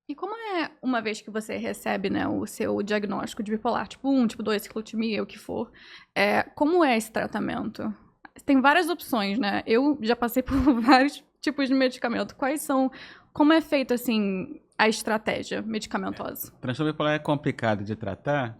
E como é uma vez que você recebe, né, o seu diagnóstico de bipolar, tipo 1, tipo 2, ciclotimia, o que for, como é esse tratamento? Tem várias opções, né? Eu já passei por vários tipos de medicamento. Quais são, como é feito, assim, a estratégia medicamentosa? Transtorno bipolar é complicado de tratar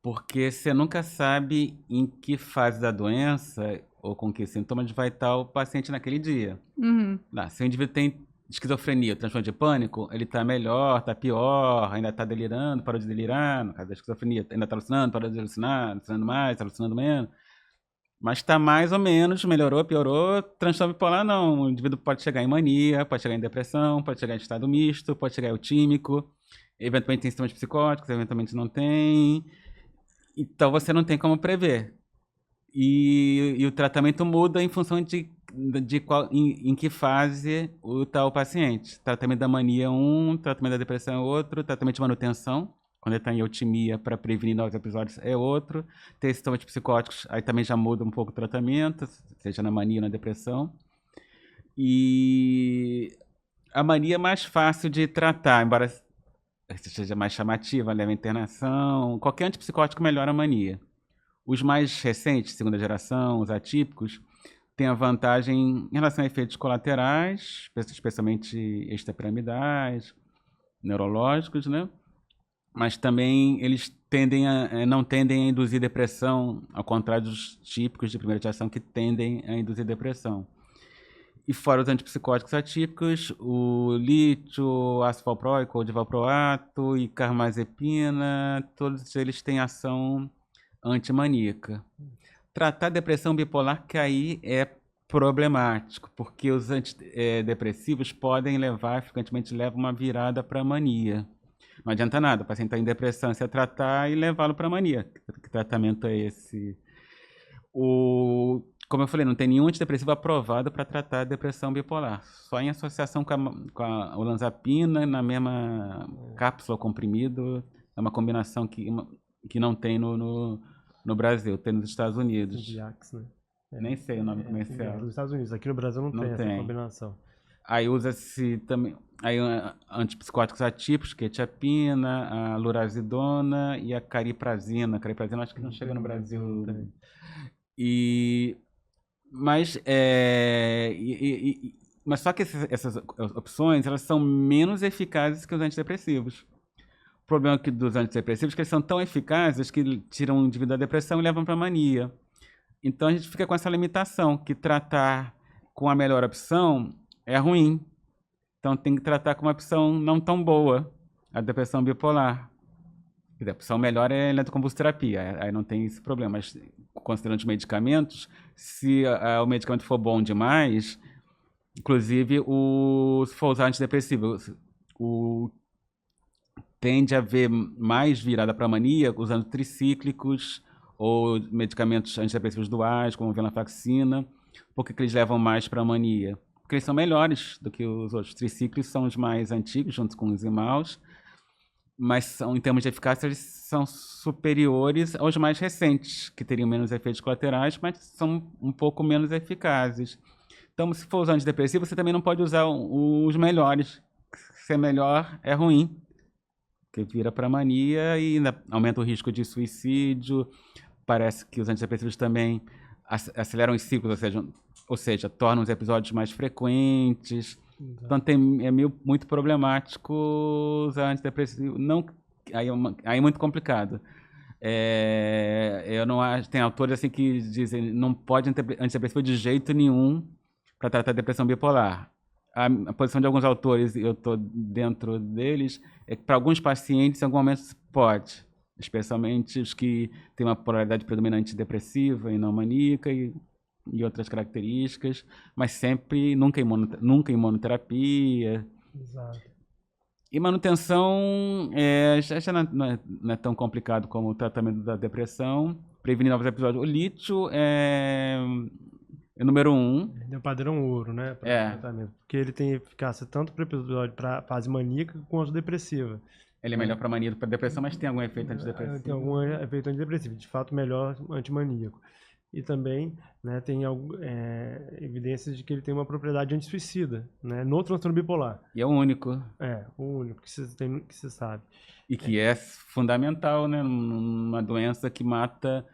porque você nunca sabe em que fase da doença ou com que sintomas vai estar o paciente naquele dia. Uhum. Se o indivíduo tem esquizofrenia, transtorno de pânico, ele está melhor, está pior, ainda está delirando, parou de delirar, no caso da esquizofrenia, ainda está alucinando, parou de alucinar, alucinando mais, alucinando menos. Mas está mais ou menos, melhorou, piorou. Transtorno bipolar não. O indivíduo pode chegar em mania, pode chegar em depressão, pode chegar em estado misto, pode chegar eutímico. Eventualmente tem sintomas psicóticos, eventualmente não tem. Então você não tem como prever. E o tratamento muda em função de qual, em que fase está o paciente. Tratamento da mania é um, tratamento da depressão é outro, tratamento de manutenção, quando ele está em eutimia para prevenir novos episódios, é outro. Tem sintomas psicóticos, aí também já muda um pouco o tratamento, seja na mania ou na depressão. E a mania é mais fácil de tratar, embora seja mais chamativa, leva à internação. Qualquer antipsicótico melhora a mania. Os mais recentes, segunda geração, os atípicos, têm a vantagem em relação a efeitos colaterais, especialmente extrapiramidais, neurológicos, né? Mas também eles não tendem a induzir depressão, ao contrário dos típicos de primeira geração que tendem a induzir depressão. E fora os antipsicóticos atípicos, o lítio, o ácido valproico, o divalproato e carbamazepina, todos eles têm ação antimaníaca. Tratar depressão bipolar, que aí é problemático, porque os antidepressivos podem levar, frequentemente levam uma virada para mania. Não adianta nada, o paciente está em depressão, você tratar e levá-lo para mania. Que tratamento é esse? Como eu falei, não tem nenhum antidepressivo aprovado para tratar a depressão bipolar. Só em associação com a olanzapina, na mesma cápsula ou comprimido, é uma combinação que não tem no Brasil, tem nos Estados Unidos. Simbiax, né? Nem sei o nome comercial. Nos Estados Unidos. Aqui no Brasil não tem essa combinação. Aí usa-se também antipsicóticos atípicos, quetiapina, a lurazidona e a cariprazina. A cariprazina acho que não chega no Brasil. Mas só que essas opções elas são menos eficazes que os antidepressivos. O problema dos antidepressivos é que eles são tão eficazes que tiram o indivíduo da depressão e levam para a mania. Então a gente fica com essa limitação, que tratar com a melhor opção é ruim. Então tem que tratar com uma opção não tão boa, a depressão bipolar. A opção melhor é eletroconvulsoterapia, aí não tem esse problema. Mas considerando os medicamentos, se o medicamento for bom demais, inclusive se for usar antidepressivo, tende a haver mais virada para mania usando tricíclicos ou medicamentos antidepressivos duais, como venlafaxina. Por que eles levam mais para mania? Porque eles são melhores do que os outros. Tricíclicos são os mais antigos, junto com os imaus, mas em termos de eficácia eles são superiores aos mais recentes, que teriam menos efeitos colaterais, mas são um pouco menos eficazes. Então, se for usar antidepressivo, você também não pode usar os melhores. Ser melhor é ruim, porque vira para mania e aumenta o risco de suicídio. Parece que os antidepressivos também aceleram os ciclos, ou seja, tornam os episódios mais frequentes. Então é muito problemático usar antidepressivo. Não, aí é muito complicado. Eu não acho, tem autores assim que dizem não pode antidepressivo de jeito nenhum para tratar depressão bipolar. A posição de alguns autores, eu estou dentro deles, é que para alguns pacientes, em algum momento, pode. Especialmente os que têm uma polaridade predominante depressiva e não maníaca e outras características, mas sempre, nunca em monoterapia. Exato. E manutenção já não é tão complicado como o tratamento da depressão. Prevenir novos episódios. O lítio é número 1. É o padrão ouro, né? Tratamento. Porque ele tem eficácia tanto para episódio para fase maníaca quanto depressiva. Ele é melhor para mania do que para depressão, mas tem algum efeito antidepressivo? Tem algum efeito antidepressivo, de fato melhor antimaníaco. e também, né, tem evidências de que ele tem uma propriedade antisuicida, né, no transtorno bipolar. E é o único. O único que se sabe. E que é fundamental, né? Numa doença que mata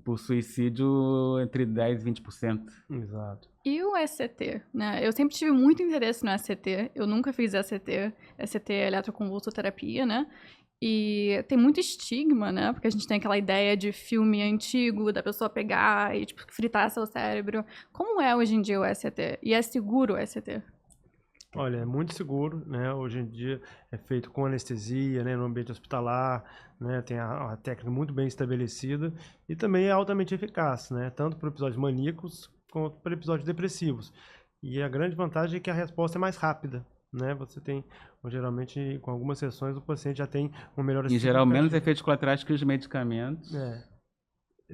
por suicídio entre 10% e 20%. Exato. E o ECT, né? Eu sempre tive muito interesse no ECT. Eu nunca fiz ECT. ECT é eletroconvulsoterapia, né? E tem muito estigma, né? Porque a gente tem aquela ideia de filme antigo, da pessoa pegar e, tipo, fritar seu cérebro. Como é hoje em dia o ECT? E é seguro o ECT? Olha, é muito seguro, né? Hoje em dia é feito com anestesia, né? No ambiente hospitalar, né? Tem a técnica muito bem estabelecida e também é altamente eficaz, né? Tanto para episódios maníacos quanto para episódios depressivos. E a grande vantagem é que a resposta é mais rápida, né? Você tem, geralmente, com algumas sessões, o paciente já tem uma melhora Em geral, menos significativa. efeitos colaterais que os medicamentos.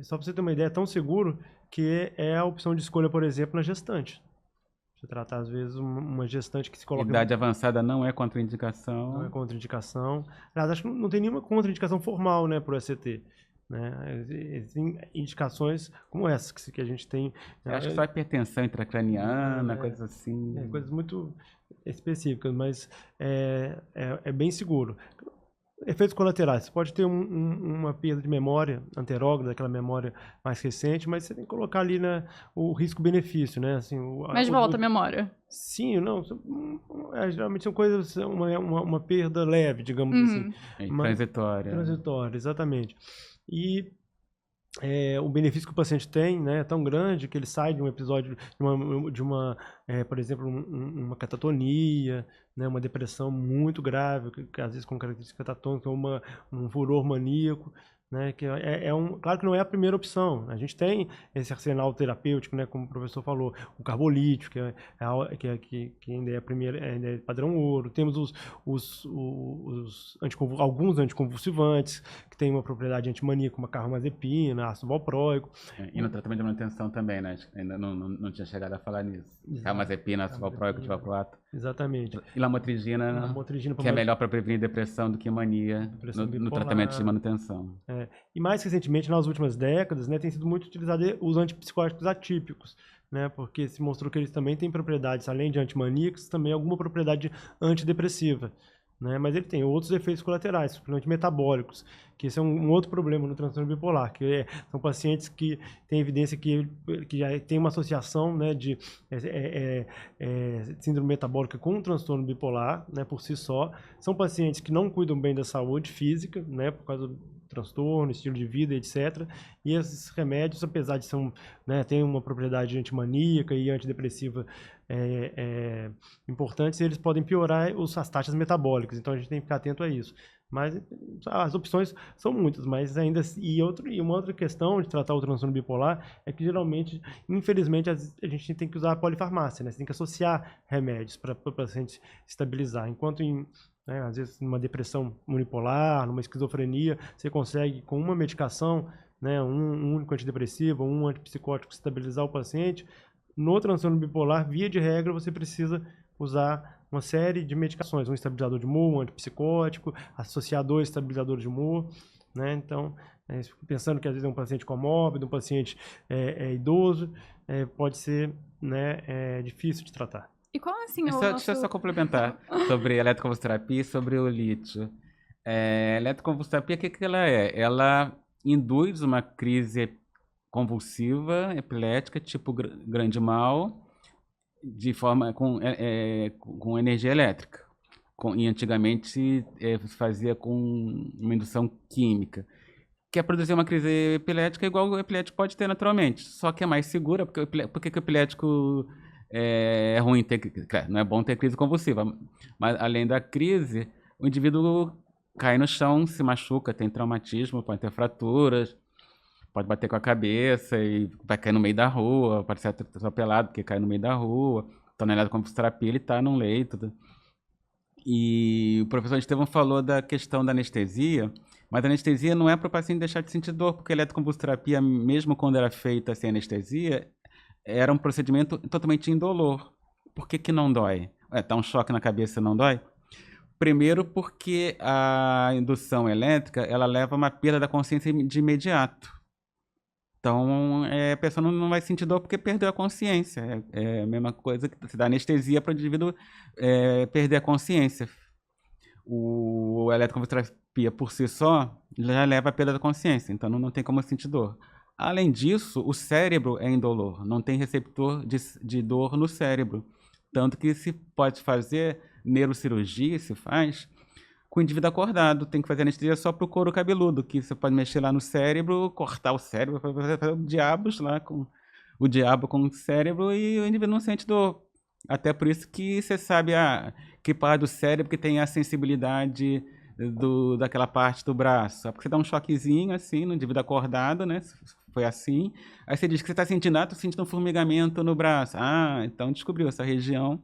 Só para você ter uma ideia, é tão seguro que é a opção de escolha, por exemplo, na gestante. Você tratar, às vezes, uma gestante que se coloca... Idade avançada não é contraindicação. Não é contraindicação. Aliás, acho que não tem nenhuma contraindicação formal, né, para o ECT. Né? Existem indicações como essas que a gente tem. Eu acho que só hipertensão intracraniana, coisas assim. Coisas muito específicas, mas é bem seguro. Efeitos colaterais. Você pode ter uma perda de memória anterógrada, aquela memória mais recente, mas você tem que colocar ali o risco-benefício, né? Assim, mas volta a memória. Sim, não. Geralmente são coisas, uma perda leve, digamos assim. Transitória. Transitória, exatamente. E o benefício que o paciente tem, né, é tão grande que ele sai de um episódio por exemplo, uma catatonia, né, uma depressão muito grave, que às vezes com característica catatônica, ou um furor maníaco, né, que claro que não é a primeira opção. A gente tem esse arsenal terapêutico, né, como o professor falou, o carbolítico, que ainda é ainda é padrão ouro. Temos alguns anticonvulsivantes que têm uma propriedade antimaníaca, como a carbamazepina, ácido valproico. E no tratamento de manutenção também, né? Ainda não tinha chegado a falar nisso. Carbamazepina, ácido valproico, divalproato. Exatamente. E lamotrigina, que é melhor para prevenir depressão do que mania no tratamento de manutenção. E mais recentemente, nas últimas décadas, né, tem sido muito utilizado os antipsicóticos atípicos, né, porque se mostrou que eles também têm propriedades, além de antimaníacos, também alguma propriedade antidepressiva. Né, mas ele tem outros efeitos colaterais, principalmente metabólicos, que esse é um outro problema no transtorno bipolar, que são pacientes que têm evidência que já tem uma associação, né, de síndrome metabólica com o transtorno bipolar, né, por si só. São pacientes que não cuidam bem da saúde física, né, por causa do transtorno, estilo de vida, etc. E esses remédios, apesar de terem uma propriedade antimaníaca e antidepressiva importantes, eles podem piorar as taxas metabólicas, então a gente tem que ficar atento a isso. Mas as opções são muitas, mas ainda e uma outra questão de tratar o transtorno bipolar é que geralmente, infelizmente, a gente tem que usar a polifarmácia, né? Você tem que associar remédios para o paciente estabilizar, enquanto às vezes numa depressão unipolar, numa esquizofrenia, você consegue com uma medicação, né, um único antidepressivo, um antipsicótico estabilizar o paciente. No transtorno bipolar, via de regra, você precisa usar uma série de medicações, um estabilizador de humor, um antipsicótico, associar 2 estabilizadores de humor, né? Então, pensando que às vezes é um paciente comórbido, um paciente idoso, pode ser, né, difícil de tratar. E qual assim Deixa eu só complementar sobre a eletroconvulsoterapia e sobre o lítio. A eletroconvulsoterapia, o que ela é? Ela induz uma crise convulsiva, epilética, tipo grande mal, de forma com energia elétrica. E antigamente se fazia com uma indução química. Que é produzir uma crise epilética igual o epilético pode ter naturalmente, só que é mais segura, porque o epilético é ruim não é bom ter crise convulsiva, mas além da crise, o indivíduo cai no chão, se machuca, tem traumatismo, pode ter fraturas, pode bater com a cabeça e vai cair no meio da rua, pode ser atropelado porque cai no meio da rua. Então, na eletroconvulsoterapia, ele está num leito. E o professor Estevão falou da questão da anestesia, mas a anestesia não é para o paciente deixar de sentir dor, porque a eletroconvulsoterapia, mesmo quando era feita sem anestesia, era um procedimento totalmente indolor. Por que não dói? Tá um choque na cabeça e não dói? Primeiro porque a indução elétrica, ela leva a uma perda da consciência de imediato. Então, a pessoa não vai sentir dor porque perdeu a consciência. É a mesma coisa que você dá anestesia para o indivíduo perder a consciência. A eletroconvulsoterapia por si só já leva à perda da consciência, então não tem como sentir dor. Além disso, o cérebro é indolor, não tem receptor de dor no cérebro. Tanto que se pode fazer neurocirurgia, se faz, com o indivíduo acordado. Tem que fazer anestesia só para o couro cabeludo, que você pode mexer lá no cérebro, cortar o cérebro, fazer diabos lá com o diabo com o cérebro e o indivíduo não sente dor. Até por isso que você sabe que parte do cérebro que tem a sensibilidade daquela parte do braço. É porque você dá um choquezinho assim no indivíduo acordado, né? Foi assim. Aí você diz que você está sentindo, tô sentindo um formigamento no braço. Então descobriu essa região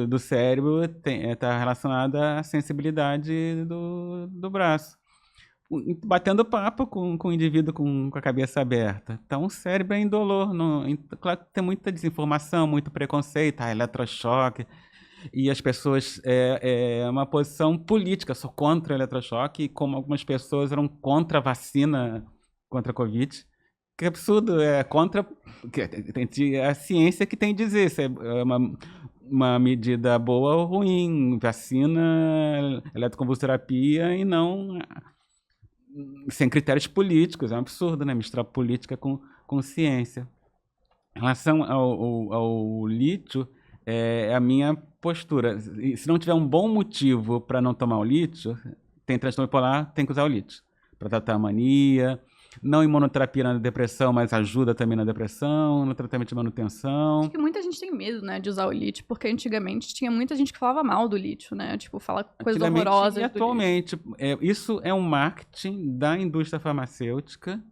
do cérebro está relacionada à sensibilidade do braço. Batendo papo com o indivíduo com a cabeça aberta. Então, o cérebro é indolor. Claro que tem muita desinformação, muito preconceito, eletrochoque. E as pessoas. É uma posição política, sou contra o eletrochoque, como algumas pessoas eram contra a vacina contra a Covid. Que absurdo, é contra a ciência que tem a dizer se é uma medida boa ou ruim, vacina, eletroconvulsoterapia e não sem critérios políticos. É um absurdo, né? Misturar política com ciência. Em relação ao lítio, é a minha postura. Se não tiver um bom motivo para não tomar o lítio, tem transtorno bipolar, tem que usar o lítio para tratar a mania. Não imunoterapia na depressão, mas ajuda também na depressão, no tratamento de manutenção. Acho que muita gente tem medo, né, de usar o lítio, porque antigamente tinha muita gente que falava mal do lítio, né? Tipo, fala coisas horrorosas. E atualmente, isso é um marketing da indústria farmacêutica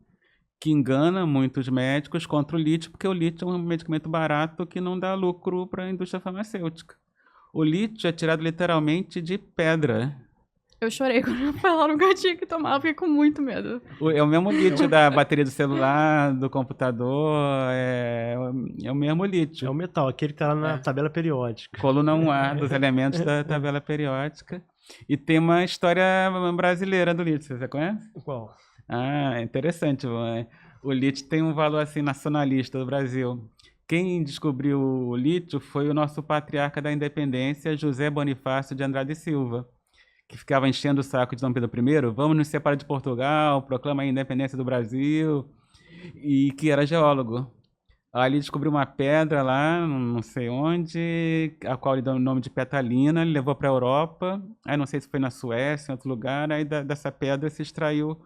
que engana muitos médicos contra o lítio, porque o lítio é um medicamento barato que não dá lucro para a indústria farmacêutica. O lítio é tirado literalmente de pedra. Eu chorei quando falaram que eu tinha que tomar, eu fiquei com muito medo. É o mesmo lítio da bateria do celular, do computador, é o mesmo lítio. É o metal, aquele que tá lá na tabela periódica. Coluna 1A dos elementos da tabela periódica. E tem uma história brasileira do lítio, você conhece? Qual? É interessante. O lítio tem um valor assim nacionalista do Brasil. Quem descobriu o lítio foi o nosso patriarca da independência, José Bonifácio de Andrade e Silva, que ficava enchendo o saco de Dom Pedro I, vamos nos separar de Portugal, proclama a independência do Brasil, e que era geólogo. Aí ele descobriu uma pedra lá, não sei onde, a qual ele deu o nome de petalina, ele levou para a Europa, aí não sei se foi na Suécia, em outro lugar, aí dessa pedra se extraiu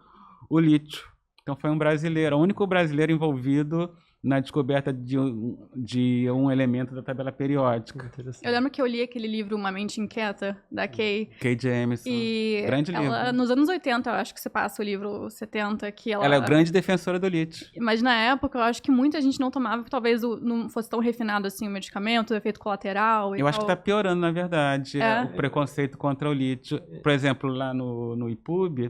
o lítio. Então foi um brasileiro, o único brasileiro envolvido na descoberta de um elemento da tabela periódica. Eu lembro que eu li aquele livro Uma Mente Inquieta, da Kay. Kay Jameson. E grande ela, livro. nos anos 80, eu acho que você passa o livro 70, que ela... Ela é a grande defensora do lítio. Mas na época, eu acho que muita gente não tomava, porque talvez não fosse tão refinado assim o medicamento, o efeito colateral e Eu acho que tá piorando, na verdade, o preconceito contra o lítio. Por exemplo, lá no IPUB,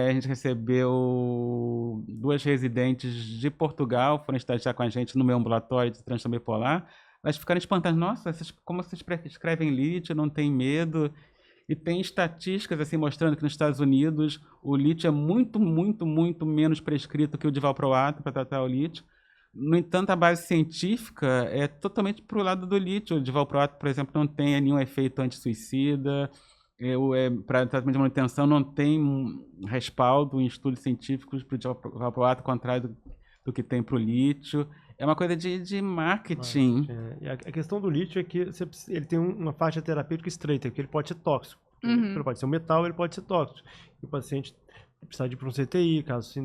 a gente recebeu 2 residentes de Portugal, foram estagiar com a gente no meu ambulatório de transtorno bipolar. Elas ficaram espantadas. Nossa, como vocês prescrevem lítio, não tem medo? E tem estatísticas assim mostrando que nos Estados Unidos o lítio é muito, muito, muito menos prescrito que o divalproato para tratar o lítio. No entanto, a base científica é totalmente para o lado do lítio. O divalproato, por exemplo, não tem nenhum efeito anti-suicida. Para tratamento de manutenção não tem respaldo em estudos científicos para o divalproato, ao contrário do que tem para o lítio. É uma coisa de marketing. E a questão do lítio é que ele tem uma faixa terapêutica estreita, porque ele pode ser tóxico. Ele pode ser um metal, ele pode ser tóxico. E o paciente precisa de ir para um CTI, caso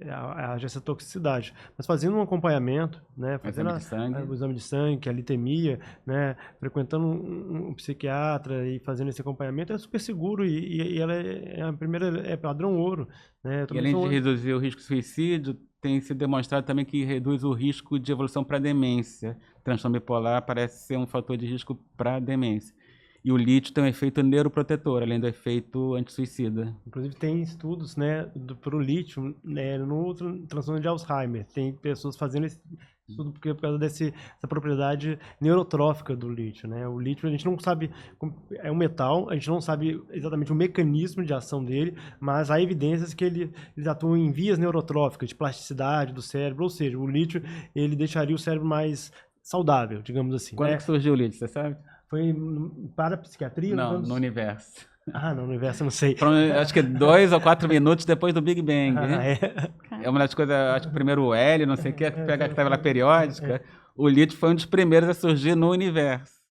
haja essa toxicidade. Mas fazendo um acompanhamento, né, fazendo o exame de sangue, que é a litemia, né, frequentando um psiquiatra e fazendo esse acompanhamento é super seguro e ela é padrão ouro. Né? E além de reduzir o risco de suicídio, tem se demonstrado também que reduz o risco de evolução para demência. Transtorno bipolar parece ser um fator de risco para demência. E o lítio tem um efeito neuroprotetor, além do efeito antisuicida. Inclusive tem estudos, né, para o lítio, né, no transtorno de Alzheimer. Tem pessoas fazendo esse estudo por causa dessa propriedade neurotrófica do lítio, né? O lítio a gente não sabe, é um metal, a gente não sabe exatamente o mecanismo de ação dele, mas há evidências que eles atuam em vias neurotróficas, de plasticidade do cérebro, ou seja, o lítio ele deixaria o cérebro mais saudável, digamos assim. Quando né? que surgiu o lítio, você sabe? Foi para a psiquiatria? Não, no universo. Ah, no universo eu não sei. Acho que 2 ou 4 minutos depois do Big Bang. Ah, é. É uma das coisas, acho que primeiro o hélio, não sei o que, pega a tabela periódica. O lítio foi um dos primeiros a surgir no universo.